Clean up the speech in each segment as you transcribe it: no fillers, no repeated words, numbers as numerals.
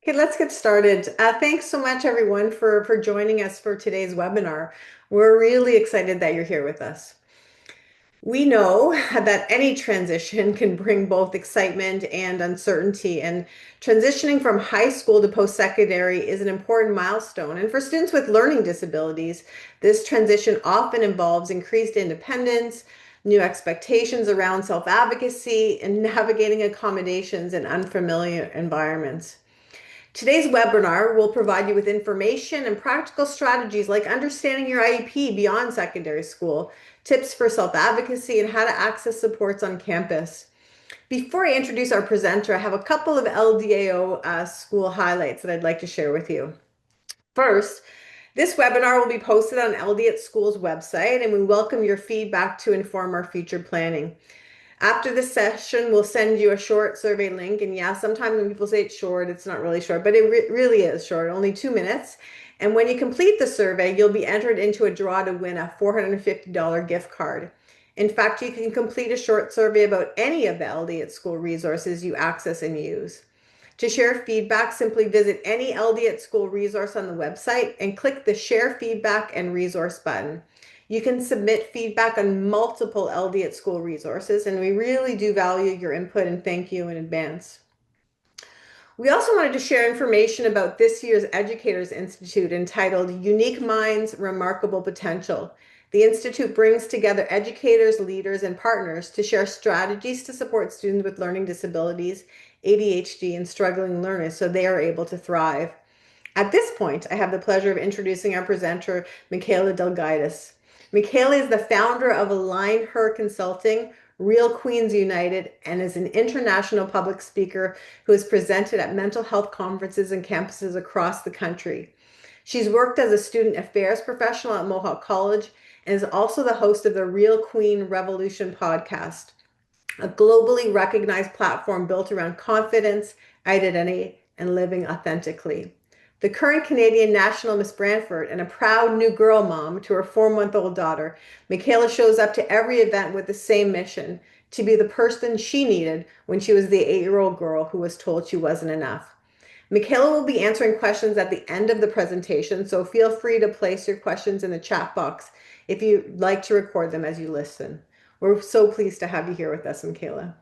Okay, let's get started. Thanks so much, everyone, for joining us for today's webinar. We're really excited that you're here with us. We know that any transition can bring both excitement and uncertainty, and transitioning from high school to post-secondary is an important milestone. And for students with learning disabilities, this transition often involves increased independence, new expectations around self-advocacy, and navigating accommodations in unfamiliar environments. Today's webinar will provide you with information and practical strategies like understanding your IEP beyond secondary school, tips for self-advocacy, and how to access supports on campus. Before I introduce our presenter, I have a couple of LDAO school highlights that I'd like to share with you. First, this webinar will be posted on LD at School's website, and we welcome your feedback to inform our future planning. After this session, we'll send you a short survey link. And yeah, sometimes when people say it's short, it's not really short, but it really is short, only 2 minutes. And when you complete the survey, you'll be entered into a draw to win a $450 gift card. In fact, you can complete a short survey about any of the LD at School resources you access and use. To share feedback, simply visit any LD at School resource on the website and click the Share Feedback and Resource button. You can submit feedback on multiple LD at School resources, and we really do value your input and thank you in advance. We also wanted to share information about this year's Educators Institute entitled Unique Minds, Remarkable Potential. The Institute brings together educators, leaders, and partners to share strategies to support students with learning disabilities, ADHD, and struggling learners so they are able to thrive. At this point, I have the pleasure of introducing our presenter, Michaela Delgaitis. Michaela is the founder of Align Her Consulting, Real Queens United, and is an international public speaker who has presented at mental health conferences and campuses across the country. She's worked as a student affairs professional at Mohawk College and is also the host of the Real Queen Revolution podcast, a globally recognized platform built around confidence, identity, and living authentically. The current Canadian National Miss Brantford and a proud new girl mom to her 4-month-old daughter, Michaela shows up to every event with the same mission: to be the person she needed when she was the 8-year-old girl who was told she wasn't enough. Michaela will be answering questions at the end of the presentation, so feel free to place your questions in the chat box if you'd like to record them as you listen. We're so pleased to have you here with us, Michaela.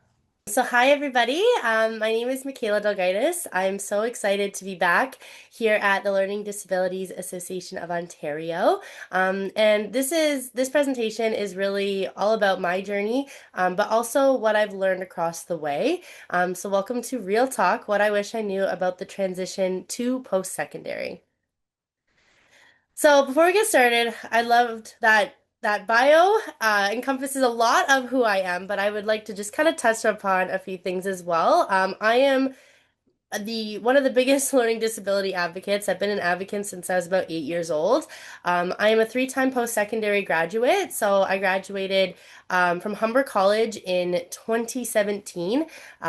So hi everybody. My name is Michaela Delgaitis. I'm so excited to be back here at the Learning Disabilities Association of Ontario. And this presentation is really all about my journey, but also what I've learned across the way. So welcome to Real Talk, what I wish I knew about the transition to post-secondary. So before we get started, I loved that bio encompasses a lot of who I am, but I would like to just kind of touch upon a few things as well. I am the one of the biggest learning disability advocates. I've been an advocate since I was about 8 years old. I am a three-time post-secondary graduate. So I graduated from Humber College in 2017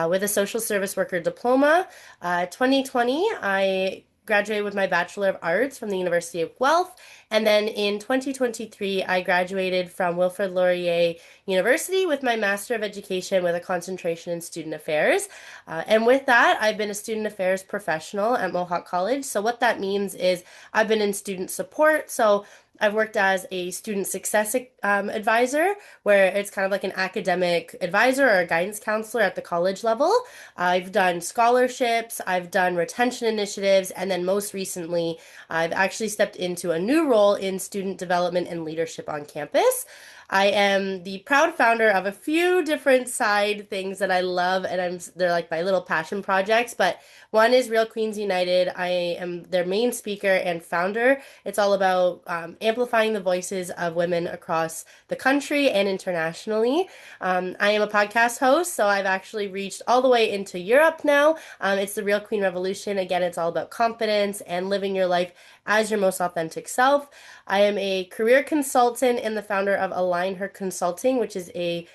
with a social service worker diploma. 2020, I graduated with my Bachelor of Arts from the University of Guelph. And then in 2023, I graduated from Wilfrid Laurier University with my Master of Education with a concentration in Student Affairs. And with that, I've been a student affairs professional at Mohawk College. So what that means is I've been in student support. So I've worked as a student success advisor, where it's kind of like an academic advisor or a guidance counselor at the college level. I've done scholarships, I've done retention initiatives, and then most recently, I've actually stepped into a new role in student development and leadership on campus. I am the proud founder of a few different side things that I love, and they're like my little passion projects. But one is Real Queens United. I am their main speaker and founder. It's all about amplifying the voices of women across the country and internationally. I am a podcast host, so I've actually reached all the way into Europe now. It's the Real Queen Revolution. Again, it's all about confidence and living your life as your most authentic self. I am a career consultant and the founder of Align Her Consulting, which is a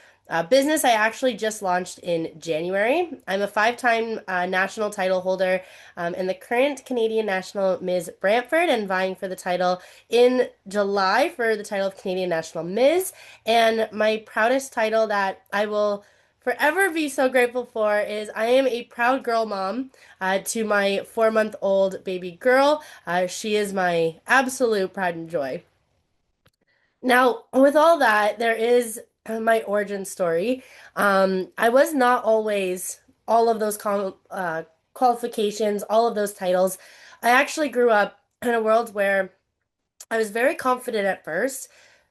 business I actually just launched in January. I'm a five-time national title holder and the current Canadian National Ms. Brantford, and vying for the title in July for the title of Canadian National Ms. And my proudest title that I will forever be so grateful for is I am a proud girl mom to my 4-month-old baby girl. She is my absolute pride and joy. Now, with all that, there is my origin story. I was not always all of those qualifications, all of those titles. I actually grew up in a world where I was very confident at first,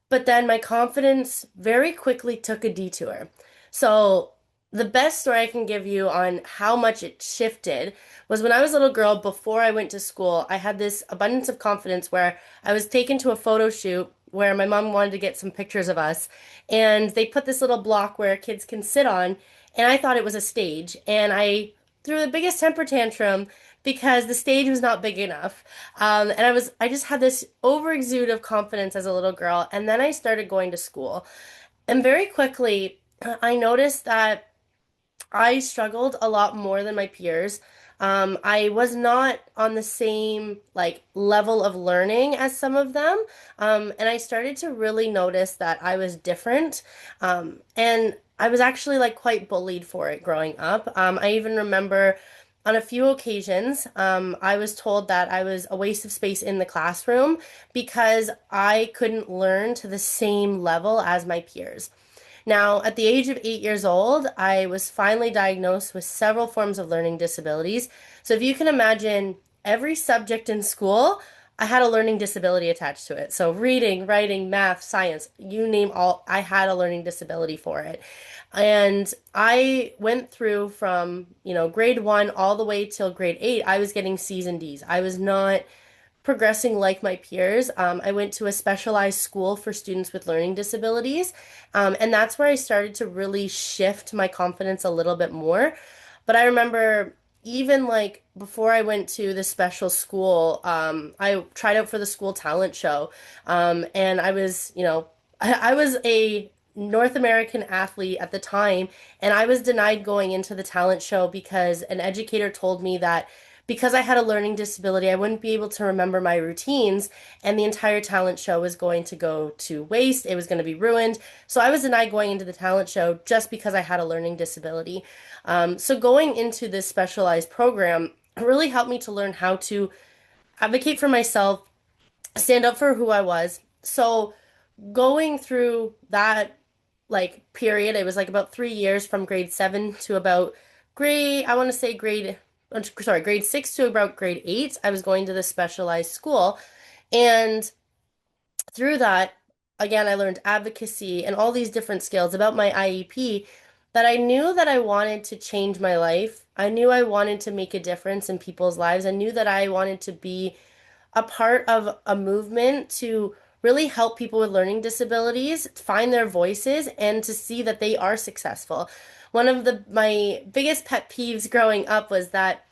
but then my confidence very quickly took a detour. So, the best story I can give you on how much it shifted was when I was a little girl before I went to school. I had this abundance of confidence where I was taken to a photo shoot where my mom wanted to get some pictures of us, and they put this little block where kids can sit on, and I thought it was a stage, and I threw the biggest temper tantrum because the stage was not big enough. And I just had this over exude of confidence as a little girl. And then I started going to school. And very quickly, I noticed that I struggled a lot more than my peers. I was not on the same like level of learning as some of them. And I started to really notice that I was different. And I was actually like quite bullied for it growing up. I even remember on a few occasions, I was told that I was a waste of space in the classroom because I couldn't learn to the same level as my peers. Now, at the age of 8 years old, I was finally diagnosed with several forms of learning disabilities. So, if you can imagine every subject in school, I had a learning disability attached to it. So, reading, writing, math, science, you name all, I had a learning disability for it. And I went through from, grade one all the way till grade eight. I was getting C's and D's. I was not progressing like my peers. I went to a specialized school for students with learning disabilities, and that's where I started to really shift my confidence a little bit more. But I remember even like before I went to the special school, I tried out for the school talent show, and I was, I was a North American athlete at the time, and I was denied going into the talent show because an educator told me that because I had a learning disability, I wouldn't be able to remember my routines, and the entire talent show was going to go to waste. It was going to be ruined. So I was denied going into the talent show just because I had a learning disability. So going into this specialized program really helped me to learn how to advocate for myself, stand up for who I was. So going through that like period, it was like about 3 years from grade seven to about I want to say grade six to about grade eight. I was going to the specialized school. And through that, again, I learned advocacy and all these different skills about my IEP that I knew that I wanted to change my life. I knew I wanted to make a difference in people's lives. I knew that I wanted to be a part of a movement to really help people with learning disabilities find their voices and to see that they are successful. One of my biggest pet peeves growing up was that,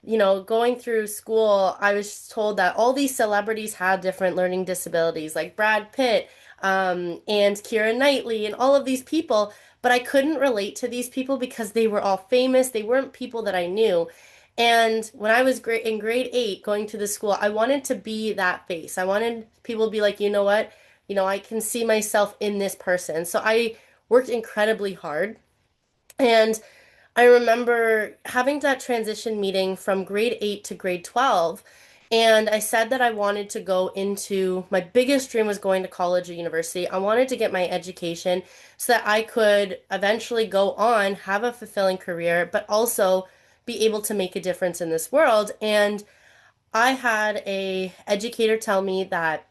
going through school, I was told that all these celebrities had different learning disabilities, like Brad Pitt, and Keira Knightley, and all of these people, but I couldn't relate to these people because they were all famous. They weren't people that I knew. And when I was in grade eight going to the school, I wanted to be that face. I wanted people to be like, you know what? I can see myself in this person. So I worked incredibly hard. And I remember having that transition meeting from grade 8 to grade 12. And I said that I wanted to go into my biggest dream was going to college or university. I wanted to get my education so that I could eventually go on, have a fulfilling career, but also be able to make a difference in this world. And I had a educator tell me that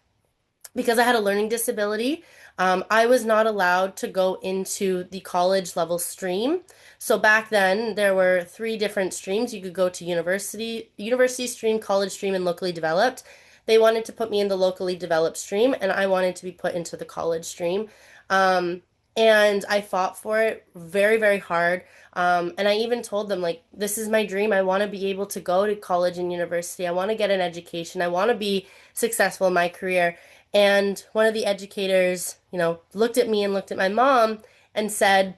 because I had a learning disability, I was not allowed to go into the college level stream. So back then, there were three different streams. You could go to university stream, college stream, and locally developed. They wanted to put me in the locally developed stream, and I wanted to be put into the college stream. Um, and I fought for it very, very hard. And I even told them, like, this is my dream. I want to be able to go to college and university. I want to get an education. I want to be successful in my career. And one of the educators, looked at me and looked at my mom and said,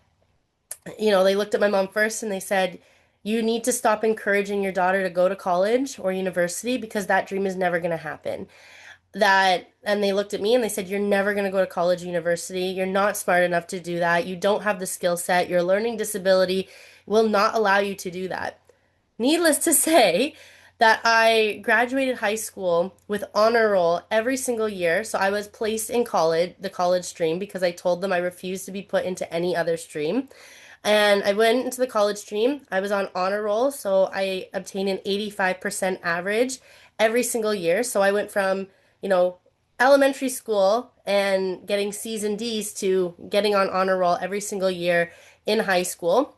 they looked at my mom first and they said, you need to stop encouraging your daughter to go to college or university because that dream is never going to happen. and they looked at me and they said, "You're never going to go to college or university. You're not smart enough to do that. You don't have the skill set. Your learning disability will not allow you to do that." Needless to say, that I graduated high school with honor roll every single year. So I was placed in college, the college stream, because I told them I refused to be put into any other stream. And I went into the college stream. I was on honor roll, so I obtained an 85% average every single year. So I went from, you know, elementary school and getting C's and D's to getting on honor roll every single year in high school.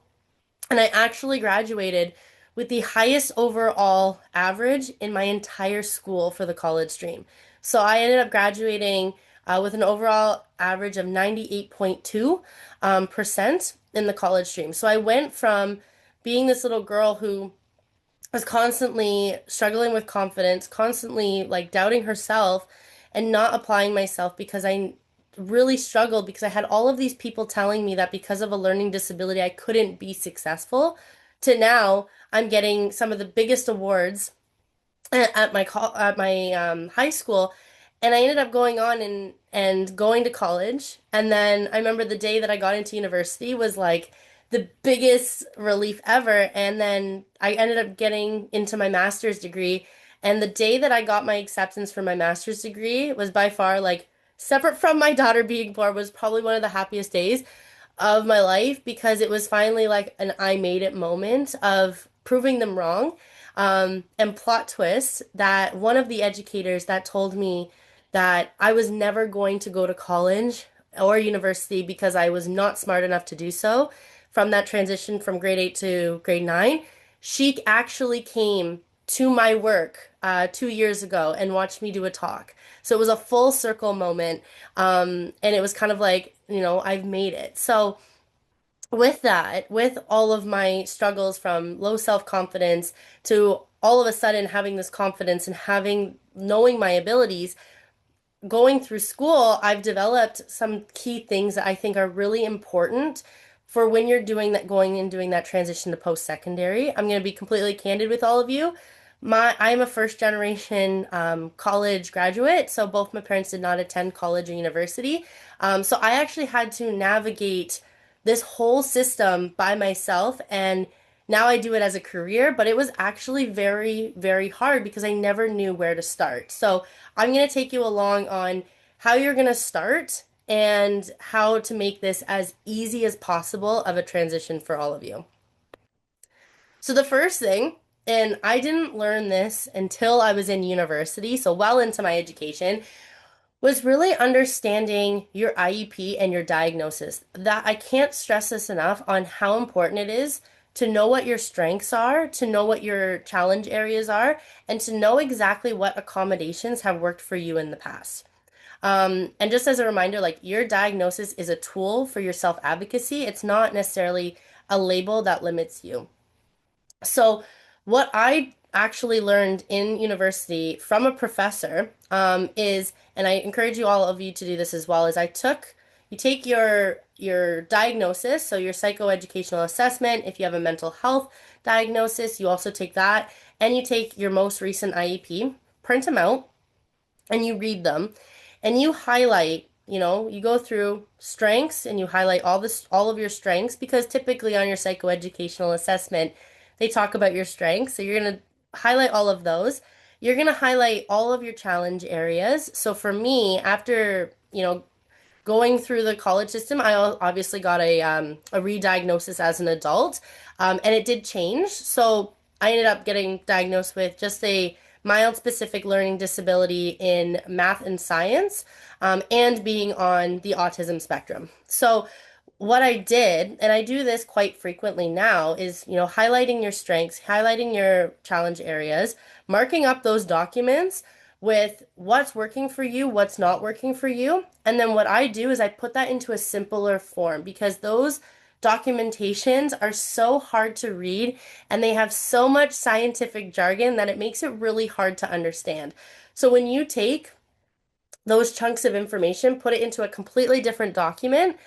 And I actually graduated with the highest overall average in my entire school for the college stream. So I ended up graduating with an overall average of 98.2 percent in the college stream. So I went from being this little girl who was constantly struggling with confidence, constantly like doubting herself and not applying myself because I really struggled because I had all of these people telling me that because of a learning disability I couldn't be successful, to now I'm getting some of the biggest awards at my high school, and I ended up going on and going to college. And then I remember the day that I got into university was like the biggest relief ever. And then I ended up getting into my master's degree. And the day that I got my acceptance for my master's degree was by far like separate from my daughter being born was probably one of the happiest days of my life because it was finally like an I made it moment of proving them wrong. And plot twist that one of the educators that told me that I was never going to go to college or university because I was not smart enough to do so from that transition from grade 8 to grade 9, she actually came to my work 2 years ago and watched me do a talk. So it was a full circle moment. And it was kind of like, I've made it. So with that, with all of my struggles from low self-confidence to all of a sudden having this confidence and knowing my abilities, going through school, I've developed some key things that I think are really important for when you're going and doing that transition to post-secondary. I'm going to be completely candid with all of you. I'm a first generation college graduate, so both my parents did not attend college or university. So I actually had to navigate this whole system by myself, and now I do it as a career, but it was actually very, very hard because I never knew where to start. So I'm going to take you along on how you're going to start and how to make this as easy as possible of a transition for all of you. So the first thing, and I didn't learn this until I was in university, so well into my education, was really understanding your IEP and your diagnosis. That I can't stress this enough on how important it is to know what your strengths are, to know what your challenge areas are, and to know exactly what accommodations have worked for you in the past. And just as a reminder, like your diagnosis is a tool for your self-advocacy. It's not necessarily a label that limits you. So, what I actually learned in university from a professor is, and I encourage you all of you to do this as well, is you take your diagnosis, so your psychoeducational assessment. If you have a mental health diagnosis, you also take that, and you take your most recent IEP, print them out, and you read them, and you highlight. You go through strengths and you highlight all of your strengths because typically on your psychoeducational assessment they talk about your strengths. So you're going to highlight all of those. You're going to highlight all of your challenge areas. So for me, after, going through the college system, I obviously got a re-diagnosis as an adult, and it did change. So I ended up getting diagnosed with just a mild specific learning disability in math and science, and being on the autism spectrum. So what I did, and I do this quite frequently now, is, highlighting your strengths, highlighting your challenge areas, marking up those documents with what's working for you, what's not working for you. And then what I do is I put that into a simpler form because those documentations are so hard to read and they have so much scientific jargon that it makes it really hard to understand. So when you take those chunks of information, put it into a completely different document,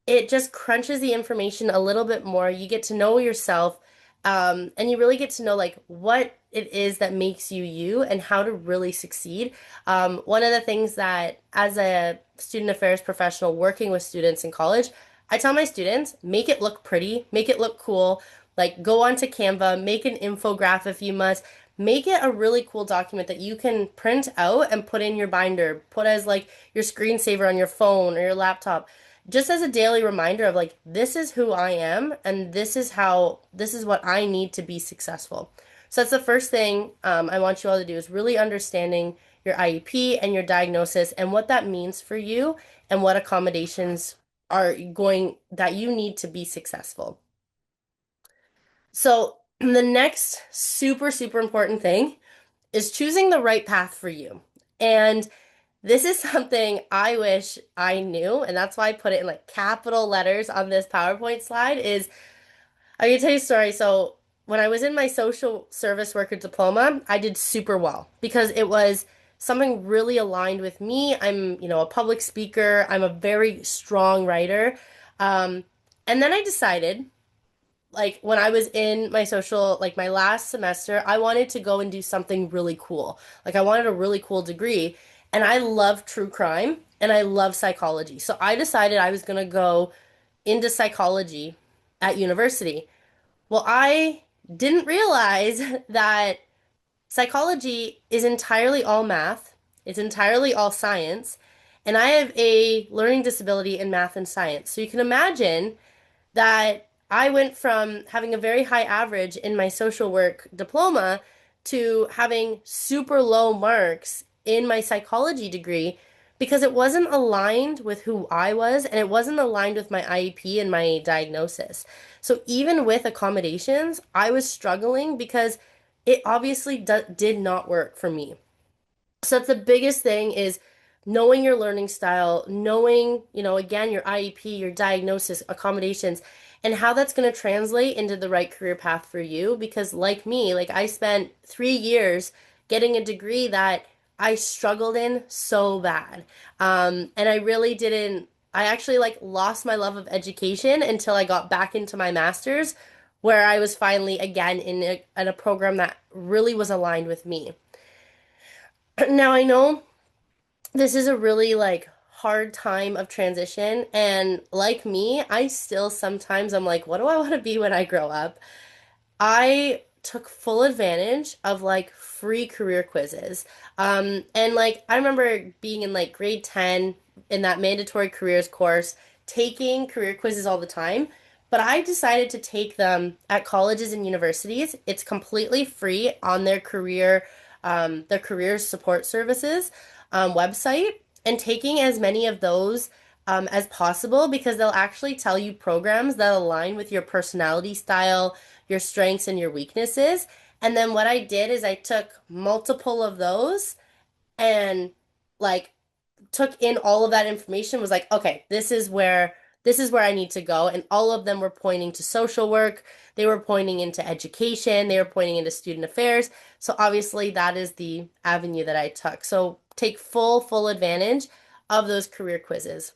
it just crunches the information a little bit more. You get to know yourself, and you really get to know like what it is that makes you you and how to really succeed. One of the things that, as a student affairs professional working with students in college, I tell my students, make it look pretty, make it look cool. Like, go onto Canva, make an infographic if you must. Make it a really cool document that you can print out and put in your binder, put as like your screensaver on your phone or your laptop, just as a daily reminder of like, this is who I am and this is what I need to be successful. So that's the first thing I want you all to do is really understanding your IEP and your diagnosis and what that means for you and what accommodations are going that you need to be successful. So the next super, super important thing is choosing the right path for you. And this is something I wish I knew, and that's why I put it in like capital letters on this PowerPoint slide is I can tell you a story. So when I was in my social service worker diploma, I did super well because it was something really aligned with me. I'm, a public speaker. I'm a very strong writer. Um, and then I decided like when I was in my social, like my last semester, I wanted to go and do something really cool. Like I wanted a really cool degree, and I love true crime and I love psychology. So I decided I was going to go into psychology at university. Well, I didn't realize that psychology is entirely all math, it's entirely all science, and I have a learning disability in math and science. So you can imagine that I went from having a very high average in my social work diploma to having super low marks in my psychology degree because it wasn't aligned with who I was and it wasn't aligned with my IEP and my diagnosis. So even with accommodations, I was struggling because it obviously did not work for me. So that's the biggest thing is knowing your learning style, knowing, again, your IEP, your diagnosis, accommodations, and how that's going to translate into the right career path for you. Because like me, like I spent 3 years getting a degree that I struggled in so bad. And I really didn't, I actually like lost my love of education until I got back into my master's, where I was finally again in a program that really was aligned with me. Now I know this is a really like hard time of transition and like me, I still sometimes I'm like, what do I want to be when I grow up? I took full advantage of like free career quizzes. And like I remember being in like grade 10 in that mandatory careers course, taking career quizzes all the time. But I decided to take them at colleges and universities. It's completely free on their career support services website, and taking as many of those as possible because they'll actually tell you programs that align with your personality style, your strengths and your weaknesses. And then what I did is I took multiple of those and like took in all of that information, was like, okay, this is where I need to go. And all of them were pointing to social work, they were pointing into education, they were pointing into student affairs. So obviously that is the avenue that I took. So take full advantage of those career quizzes.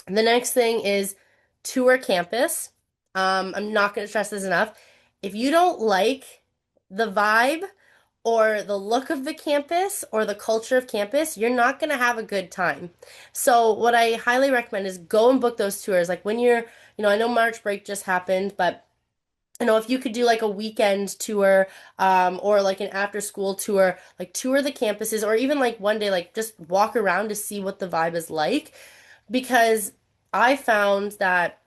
The next thing is tour campus. I'm not going to stress this enough. If you don't like the vibe or the look of the campus or the culture of campus, you're not going to have a good time. So, what I highly recommend is go and book those tours. Like when I know March break just happened, but if you could do like a weekend tour, or like an after school tour, like tour the campuses, or even like one day, like just walk around to see what the vibe is like. Because I found that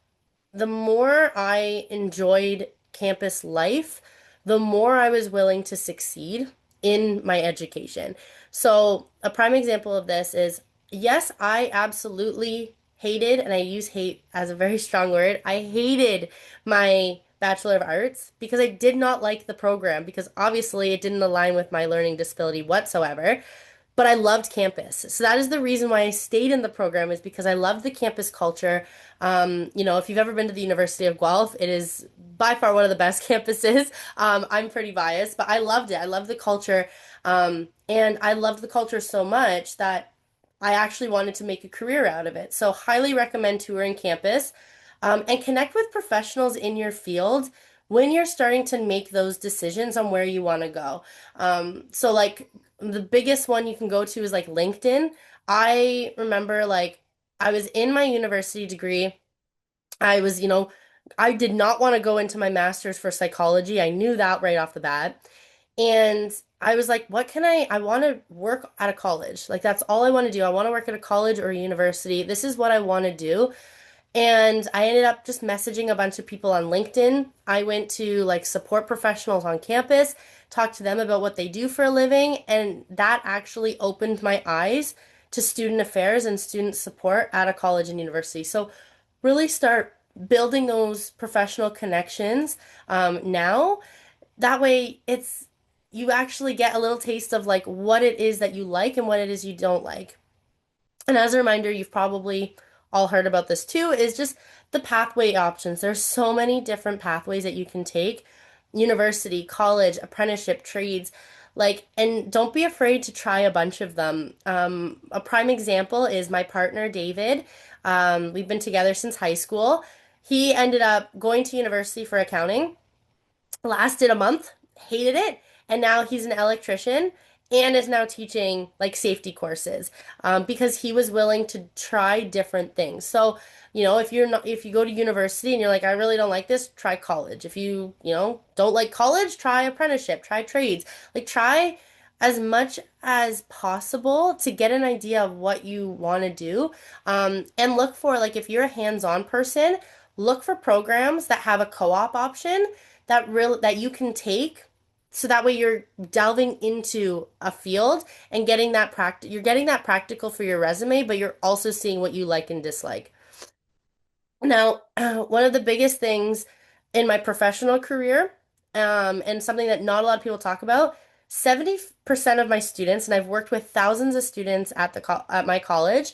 the more I enjoyed campus life, the more I was willing to succeed in my education. So, a prime example of this is yes, I absolutely hated, and I use hate as a very strong word, I hated my Bachelor of Arts because I did not like the program because obviously it didn't align with my learning disability whatsoever, but I loved campus. So that is the reason why I stayed in the program is because I loved the campus culture. If you've ever been to the University of Guelph, it is by far one of the best campuses. I'm pretty biased, but I loved it. I loved the culture. And I loved the culture so much that I actually wanted to make a career out of it. So highly recommend touring campus, and connect with professionals in your field when you're starting to make those decisions on where you want to go. So like the biggest one you can go to is like LinkedIn. I remember like I was in my university degree. I was, I did not want to go into my master's for psychology. I knew that right off the bat. And I was like, what can I want to work at a college. Like that's all I want to do. I want to work at a college or a university. This is what I want to do. And I ended up just messaging a bunch of people on LinkedIn. I went to like support professionals on campus, talked to them about what they do for a living, and that actually opened my eyes to student affairs and student support at a college and university. So really start building those professional connections now. That way, it's you actually get a little taste of like what it is that you like and what it is you don't like. And as a reminder, you've probably all heard about this too, is just the pathway options. There's so many different pathways that you can take. University, college, apprenticeship, trades, like, and don't be afraid to try a bunch of them. A prime example is my partner, David. We've been together since high school. He ended up going to university for accounting, lasted a month, hated it, and now he's an electrician and is now teaching like safety courses because he was willing to try different things. So, if you go to university and you're like, I really don't like this, try college. If don't like college, try apprenticeship, try trades. Like try as much as possible to get an idea of what you want to do. And look for like if you're a hands-on person, look for programs that have a co-op option that you can take so that way you're delving into a field and getting that you're getting that practical for your resume, but you're also seeing what you like and dislike. Now, one of the biggest things in my professional career, and something that not a lot of people talk about, 70% of my students, and I've worked with thousands of students at at my college,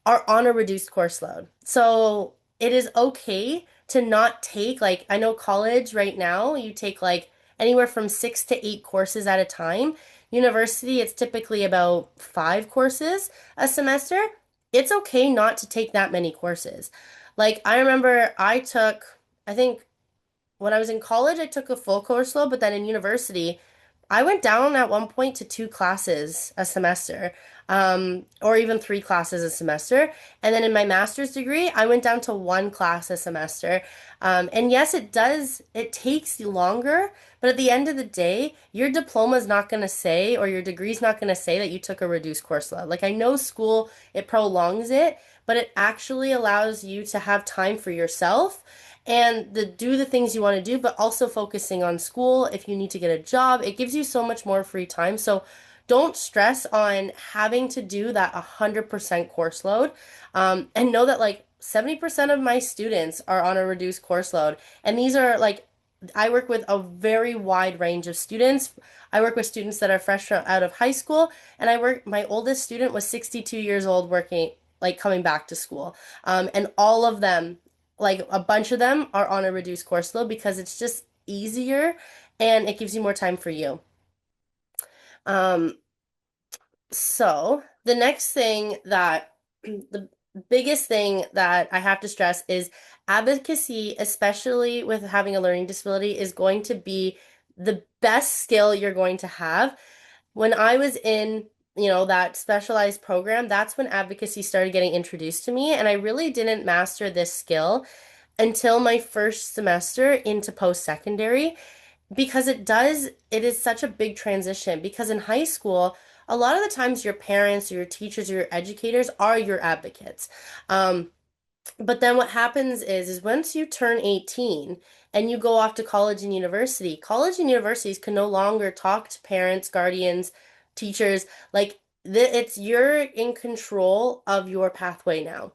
are on a reduced course load. So it is okay to not take, like, I know college right now, you take like anywhere from 6 to 8 courses at a time. University, it's typically about 5 courses a semester. It's okay not to take that many courses. Like, I remember I think when I was in college, I took a full course load, but then in university, I went down at one point to 2 classes a semester, or even 3 classes a semester. And then in my master's degree, I went down to 1 class a semester. And yes, it takes longer, but at the end of the day, your diploma is not going to say, or your degree is not going to say that you took a reduced course load. Like I know school, it prolongs it, but it actually allows you to have time for yourself and do the things you want to do, but also focusing on school. If you need to get a job, it gives you so much more free time. So don't stress on having to do that 100% course load. And know that like 70% of my students are on a reduced course load. And these are like, I work with a very wide range of students. I work with students that are fresh out of high school, and my oldest student was 62 years old working, like coming back to school. And all of them, like a bunch of them are on a reduced course load because it's just easier and it gives you more time for you. Um, so the next thing that the biggest thing that I have to stress is advocacy, especially with having a learning disability, is going to be the best skill you're going to have. When I was in, that specialized program, that's when advocacy started getting introduced to me, and I really didn't master this skill until my first semester into post-secondary because it is such a big transition because in high school a lot of the times your parents or your teachers or your educators are your advocates. But then what happens is once you turn 18 and you go off to college and universities can no longer talk to parents, guardians, teachers. Like it's you're in control of your pathway now.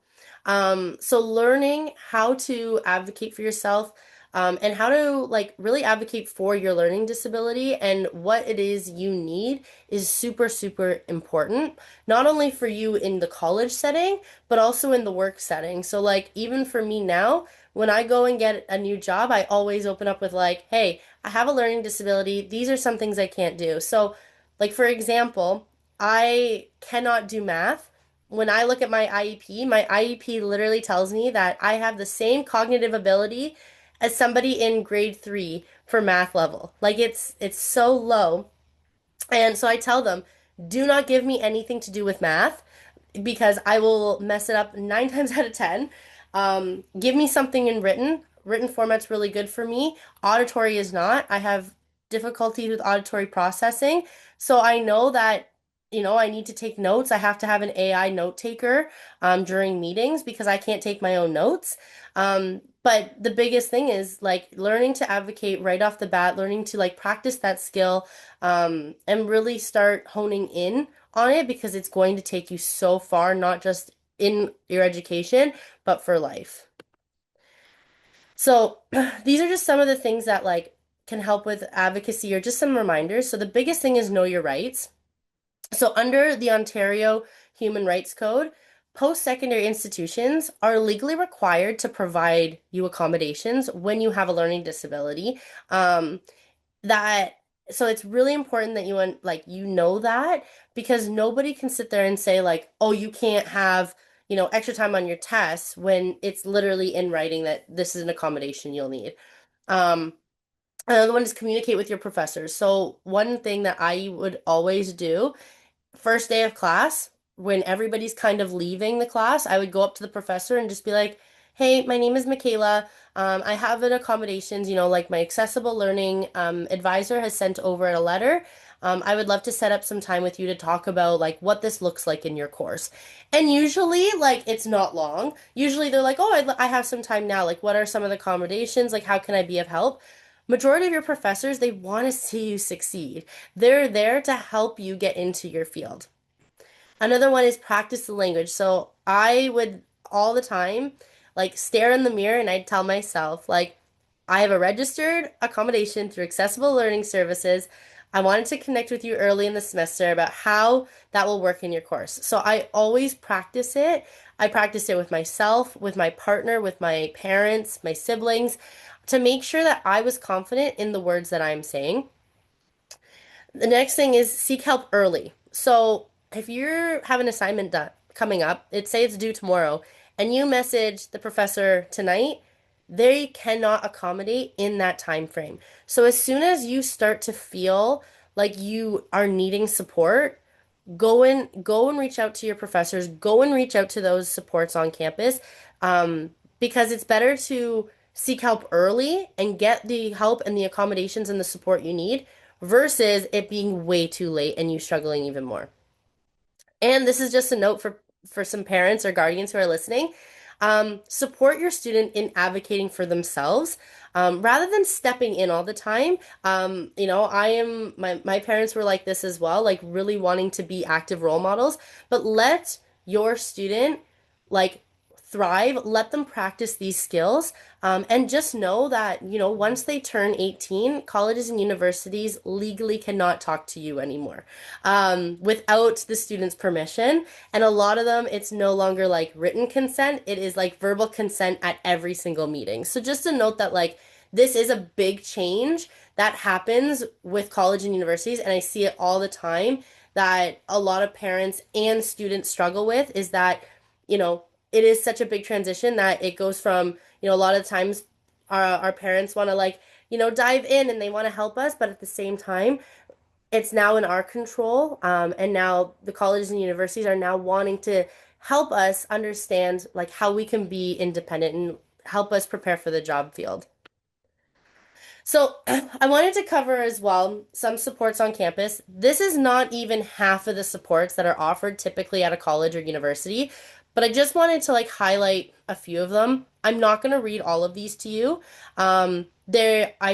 So learning how to advocate for yourself, and how to like really advocate for your learning disability and what it is you need is super, super important, not only for you in the college setting, but also in the work setting. So like even for me now, when I go and get a new job, I always open up with like, hey, I have a learning disability. These are some things I can't do. So like for example, I cannot do math. When I look at my IEP literally tells me that I have the same cognitive ability as somebody in grade 3 for math level. Like it's so low. And so I tell them, do not give me anything to do with math because I will mess it up 9 times out of 10. Give me something in written. Written format's really good for me. Auditory is not. I have difficulties with auditory processing. So I know that, I need to take notes. I have to have an AI note taker during meetings because I can't take my own notes. But the biggest thing is like learning to advocate right off the bat, learning to like practice that skill, and really start honing in on it because it's going to take you so far, not just in your education, but for life. So, these are just some of the things that like can help with advocacy or just some reminders. So, the biggest thing is know your rights. So, under the Ontario Human Rights Code, post-secondary institutions are legally required to provide you accommodations when you have a learning disability. Um, that so it's really important that you know that because nobody can sit there and say like, oh, you can't have, extra time on your tests when it's literally in writing that this is an accommodation you'll need. Um, Another one is communicate with your professors. So one thing that I would always do first day of class, when everybody's kind of leaving the class, I would go up to the professor and just be like, hey, my name is Michaela. I have an accommodations, like my accessible learning advisor has sent over a letter. I would love to set up some time with you to talk about like what this looks like in your course. And usually, like, it's not long. Usually they're like, oh, I have some time now. Like, what are some of the accommodations? Like, how can I be of help? Majority of your professors, they want to see you succeed. They're there to help you get into your field. Another one is practice the language. So I would all the time like stare in the mirror and I'd tell myself, like, I have a registered accommodation through Accessible Learning Services. I wanted to connect with you early in the semester about how that will work in your course. So I always practice it. I practice it with myself, with my partner, with my parents, my siblings, to make sure that I was confident in the words that I'm saying. The next thing is seek help early. So if you have an assignment done coming up, say it's due tomorrow, and you message the professor tonight, they cannot accommodate in that time frame. So as soon as you start to feel like you are needing support, go and reach out to your professors, go and reach out to those supports on campus, because it's better to seek help early and get the help and the accommodations and the support you need versus it being way too late and you struggling even more. And this is just a note for some parents or guardians who are listening. Support your student in advocating for themselves, rather than stepping in all the time. My parents were like this as well, like really wanting to be active role models, but let your student like thrive, let them practice these skills, and just know that, once they turn 18, colleges and universities legally cannot talk to you anymore without the student's permission. And a lot of them, it's no longer like written consent, it is like verbal consent at every single meeting. So just to note that, like, this is a big change that happens with college and universities, and I see it all the time that a lot of parents and students struggle with is that, you know, it is such a big transition that it goes from, a lot of times our parents want to like, dive in and they want to help us, but at the same time, it's now in our control. And now the colleges and universities are now wanting to help us understand like how we can be independent and help us prepare for the job field. So I wanted to cover as well some supports on campus. This is not even half of the supports that are offered typically at a college or university, but I just wanted to like highlight a few of them. I'm not going to read all of these to you. I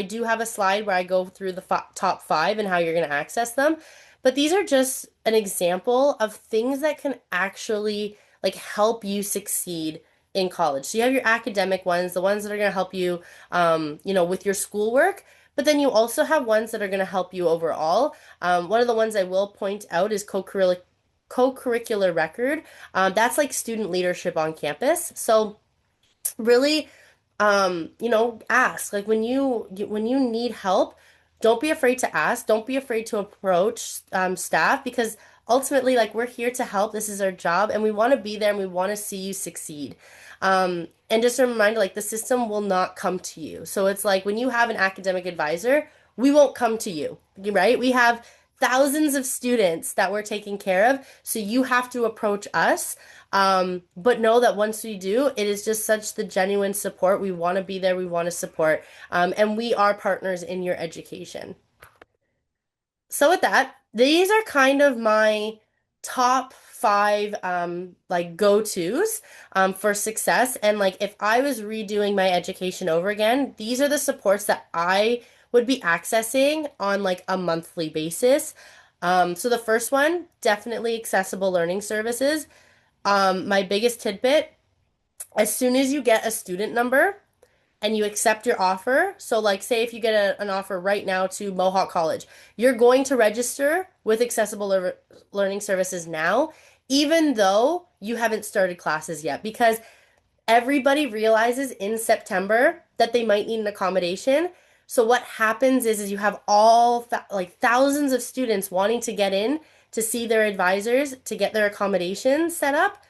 do have a slide where I go through the top five and how you're going to access them, but these are just an example of things that can actually like help you succeed in college. So you have your academic ones, the ones that are going to help you, with your schoolwork. But then you also have ones that are going to help you overall. One of the ones I will point out is co-curricular record. That's like student leadership on campus. So really, ask like when you need help. don't be afraid to ask. Don't be afraid to approach staff because ultimately, like, we're here to help. This is our job, and we want to be there and we want to see you succeed. And just a reminder, like, the system will not come to you. So it's like when you have an academic advisor, we won't come to you, right? We have thousands of students that we're taking care of, so you have to approach us. But know that once we do, it is just such the genuine support. We want to be there, we want to support, and we are partners in your education. So with that, these are kind of my top five like go-tos for success. And like if I was redoing my education over again, these are the supports that I would be accessing on like a monthly basis. So the first one, definitely accessible learning services. My biggest tidbit, as soon as you get a student number, and you accept your offer. So, like, say if you get an offer right now to Mohawk College, you're going to register with Accessible Learning Services now, even though you haven't started classes yet, because everybody realizes in September that they might need an accommodation. So, what happens is you have all like thousands of students wanting to get in to see their advisors to get their accommodations set up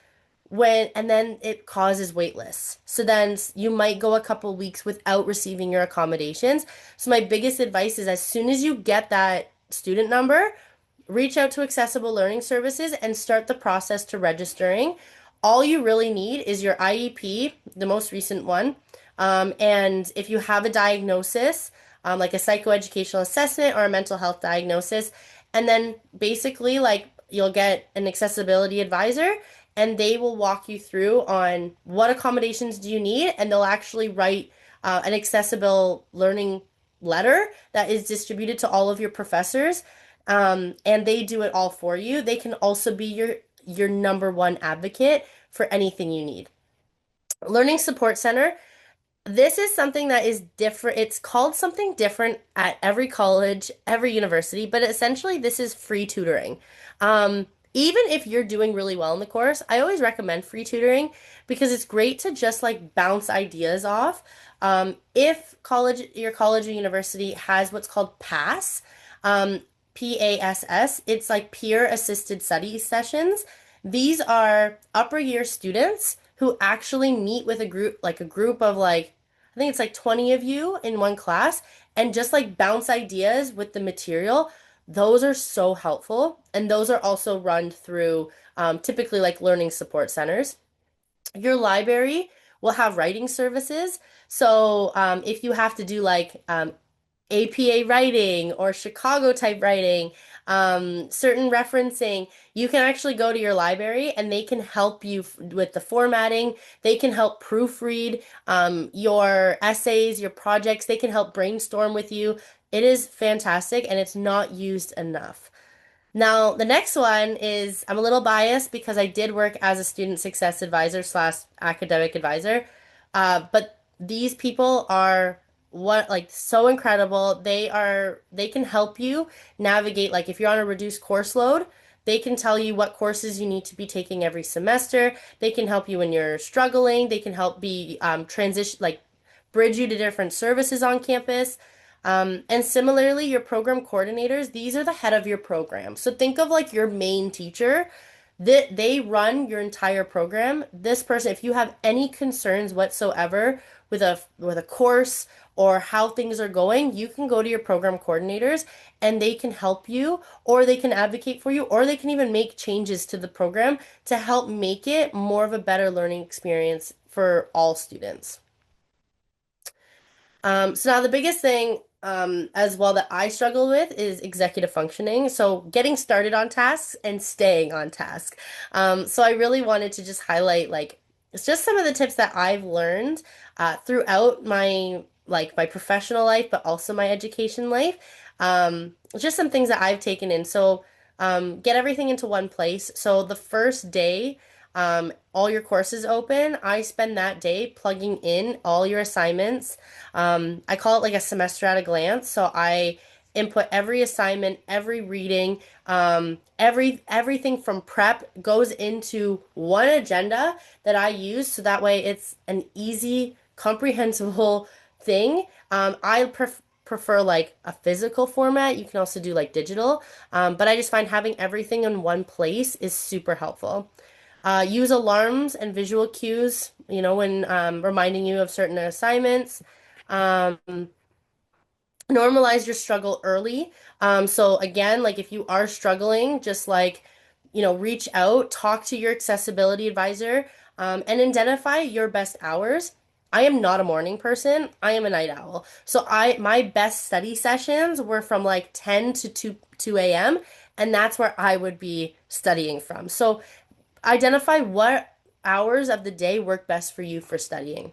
when and then it causes wait lists. So then you might go a couple weeks without receiving your accommodations. So my biggest advice is as soon as you get that student number, reach out to Accessible Learning Services and start the process to registering. All you really need is your IEP, the most recent one. And if you have a diagnosis, like a psychoeducational assessment or a mental health diagnosis, and then basically like you'll get an accessibility advisor and they will walk you through on what accommodations do you need, and they'll actually write an accessible learning letter that is distributed to all of your professors, and they do it all for you. They can also be your number one advocate for anything you need. Learning Support Center, this is something that is different. It's called something different at every college, every university, but essentially this is free tutoring. Even if you're doing really well in the course, I always recommend free tutoring because it's great to just like bounce ideas off. If your college or university has what's called PASS, PASS, it's like peer assisted study sessions. These are upper year students who actually meet with a group of like, I think it's like 20 of you in one class, and just like bounce ideas with the material. Those are so helpful. And those are also run through typically like learning support centers. Your library will have writing services. So if you have to do like APA writing or Chicago type writing, certain referencing, you can actually go to your library and they can help you with the formatting. They can help proofread your essays, your projects. They can help brainstorm with you. It is fantastic and it's not used enough. Now, the next one is I'm a little biased because I did work as a student success advisor slash academic advisor. But these people are what like so incredible. They can help you navigate like if you're on a reduced course load, they can tell you what courses you need to be taking every semester. They can help you when you're struggling. They can help be transition like bridge you to different services on campus. And similarly, your program coordinators, these are the head of your program. So think of like your main teacher that they run your entire program. This person, if you have any concerns whatsoever with a course or how things are going, you can go to your program coordinators and they can help you or they can advocate for you or they can even make changes to the program to help make it more of a better learning experience for all students. So now the biggest thing as well that I struggle with is executive functioning. So getting started on tasks and staying on task. So I really wanted to just highlight like it's just some of the tips that I've learned throughout my professional life, but also my education life. Just some things that I've taken in. So get everything into one place. So the first day all your courses open, I spend that day plugging in all your assignments. I call it like a semester at a glance. So I input every assignment, every reading, everything from prep goes into one agenda that I use. So that way it's an easy, comprehensible thing. I prefer like a physical format, you can also do like digital. But I just find having everything in one place is super helpful. Use alarms and visual cues, when reminding you of certain assignments. Um, Normalize your struggle early. So again, like if you are struggling, just like, reach out, talk to your accessibility advisor, and identify your best hours. I am not a morning person. I am a night owl. So my best study sessions were from like 10 to 2 a.m. and that's where I would be studying from. So identify what hours of the day work best for you for studying.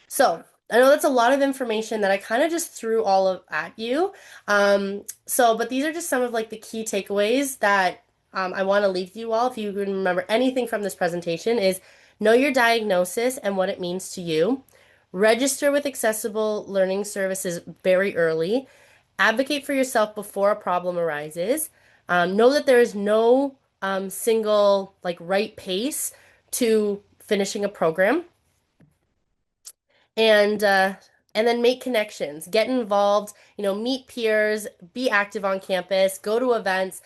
So I know that's a lot of information that I kind of just threw all of at you. But these are just some of like the key takeaways that I want to leave you all. If you can remember anything from this presentation, is know your diagnosis and what it means to you. Register with accessible learning services very early. Advocate for yourself before a problem arises. Know that there is no single like right pace to finishing a program and uh, and then make connections, get involved, meet peers, be active on campus, go to events,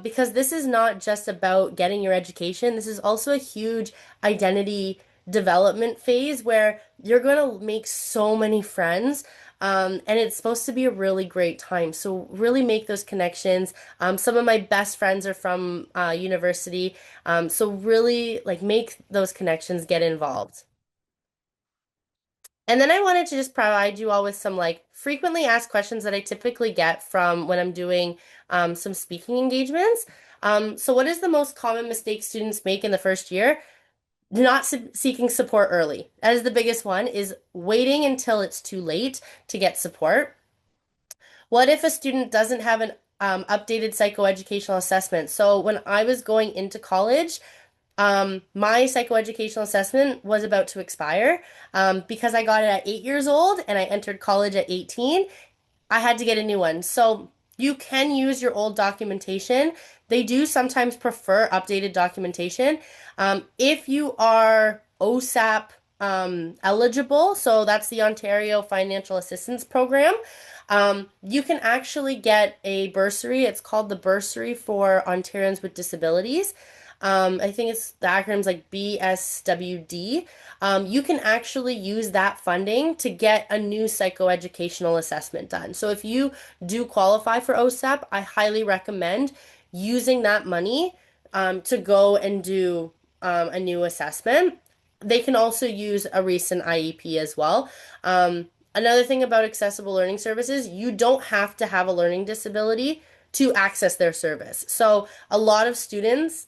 because this is not just about getting your education. This is also a huge identity development phase where you're going to make so many friends. And it's supposed to be a really great time. So really make those connections. Some of my best friends are from university. So really like make those connections, get involved. And then I wanted to just provide you all with some like frequently asked questions that I typically get from when I'm doing some speaking engagements. So what is the most common mistake students make in the first year? Not seeking support early. That is the biggest one, is waiting until it's too late to get support. What if a student doesn't have an updated psychoeducational assessment? So when I was going into college, my psychoeducational assessment was about to expire. Because I got it at 8 years old and I entered college at 18, I had to get a new one. So you can use your old documentation. They do sometimes prefer updated documentation. If you are OSAP eligible, so that's the Ontario Financial Assistance Program, you can actually get a bursary. It's called the Bursary for Ontarians with Disabilities. I think it's the acronym's like BSWD. You can actually use that funding to get a new psychoeducational assessment done. So if you do qualify for OSAP, I highly recommend using that money to go and do a new assessment. They can also use a recent IEP as well. Another thing about accessible learning services, you don't have to have a learning disability to access their service. So a lot of students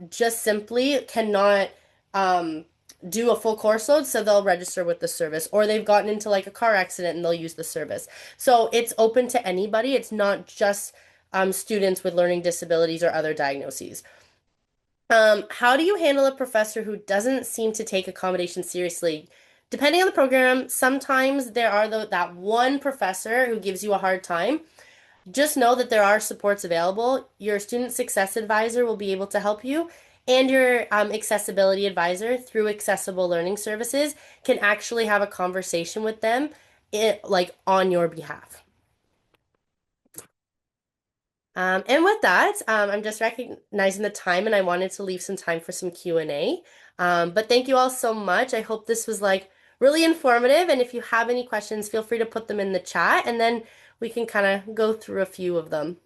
just simply cannot do a full course load, so they'll register with the service, or they've gotten into like a car accident and they'll use the service. So it's open to anybody. It's not just students with learning disabilities or other diagnoses. How do you handle a professor who doesn't seem to take accommodation seriously? Depending on the program, sometimes there are that one professor who gives you a hard time. Just know that there are supports available. Your student success advisor will be able to help you, and your accessibility advisor through Accessible Learning Services can actually have a conversation with them like on your behalf. And with that, I'm just recognizing the time and I wanted to leave some time for some Q&A. But thank you all so much. I hope this was like really informative. And if you have any questions, feel free to put them in the chat and then we can kind of go through a few of them.